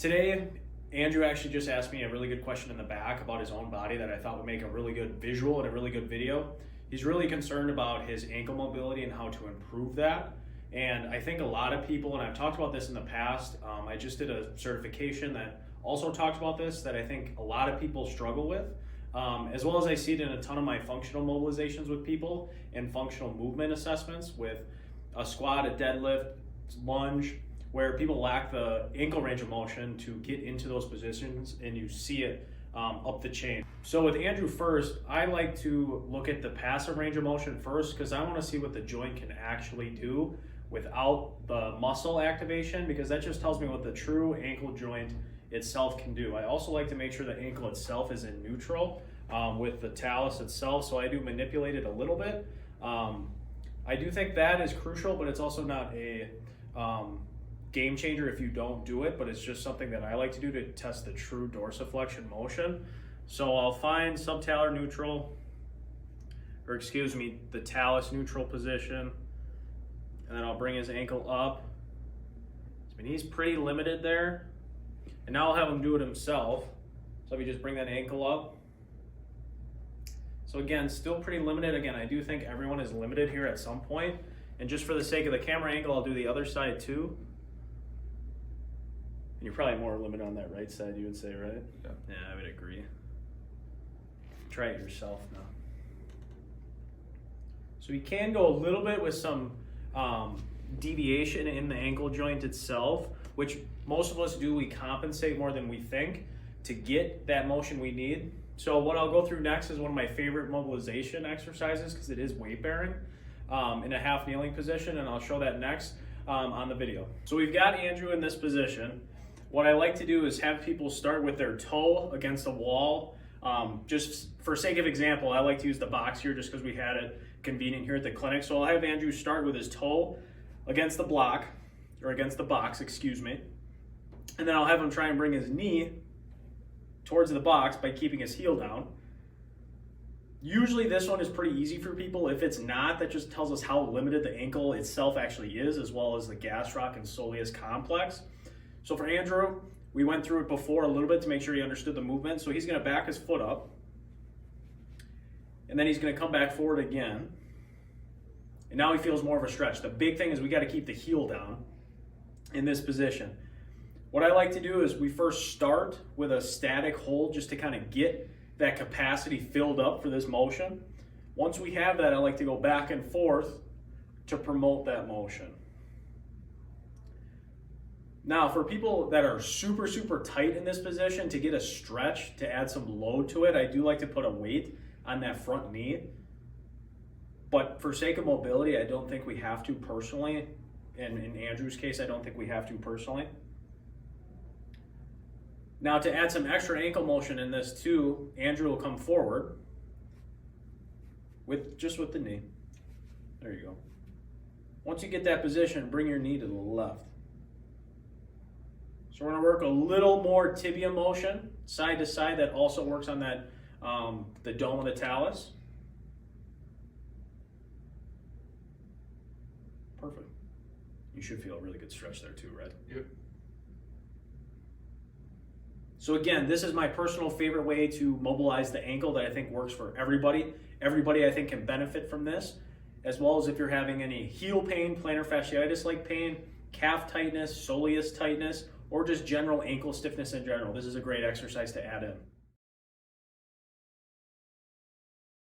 Today, Andrew actually just asked me a really good question in the back about his own body that I thought would make a really good visual and a really good video. He's really concerned about his ankle mobility and how to improve that. And I think a lot of people, and I've talked about this in the past, I just did a certification that also talked about this, that I think a lot of people struggle with, as well as I see it in a ton of my functional mobilizations with people and functional movement assessments with a squat, a deadlift, lunge, where people lack the ankle range of motion to get into those positions, and you see it up the chain. So with Andrew first, I like to look at the passive range of motion first because I want to see what the joint can actually do without the muscle activation, because that just tells me what the true ankle joint itself can do. I also like to make sure the ankle itself is in neutral with the talus itself, so I do manipulate it a little bit. I do think that is crucial, but it's also not a game changer if you don't do it, but it's just something that I like to do to test the true dorsiflexion motion. So I'll find subtalar neutral, or excuse me, the talus neutral position, and then I'll bring his ankle up. I mean, he's pretty limited there. And now I'll have him do it himself. So if you just bring that ankle up. So again, still pretty limited. Again, I do think everyone is limited here at some point. And just for the sake of the camera angle, I'll do the other side too. And you're probably more limited on that right side, you would say, right? Yeah, I would agree. Try it yourself now. So you can go a little bit with some deviation in the ankle joint itself, which most of us do. We compensate more than we think to get that motion we need. So what I'll go through next is one of my favorite mobilization exercises because it is weight bearing in a half kneeling position, and I'll show that next on the video. So we've got Andrew in this position. What I like to do is have people start with their toe against the wall. Just for sake of example, I like to use the box here just because we had it convenient here at the clinic. So I'll have Andrew start with his toe against the block, or against the box, excuse me. And then I'll have him try and bring his knee towards the box by keeping his heel down. Usually this one is pretty easy for people. If it's not, that just tells us how limited the ankle itself actually is, as well as the gastroc and soleus complex. So for Andrew, we went through it before a little bit to make sure he understood the movement. So he's gonna back his foot up, and then he's gonna come back forward again. And now he feels more of a stretch. The big thing is we gotta keep the heel down in this position. What I like to do is we first start with a static hold just to kind of get that capacity filled up for this motion. Once we have that, I like to go back and forth to promote that motion. Now, for people that are super, super tight in this position, to get a stretch, to add some load to it, I do like to put a weight on that front knee. But for sake of mobility, I don't think we have to personally. And in Andrew's case, I don't think we have to personally. Now, to add some extra ankle motion in this too, Andrew will come forward with the knee. There you go. Once you get that position, bring your knee to the left. So we're gonna work a little more tibia motion, side to side. That also works on that, the dome of the talus. Perfect. You should feel a really good stretch there too, right? Yep. So again, this is my personal favorite way to mobilize the ankle that I think works for everybody. Everybody I think can benefit from this, as well as if you're having any heel pain, plantar fasciitis-like pain, calf tightness, soleus tightness, or just general ankle stiffness in general. This is a great exercise to add in.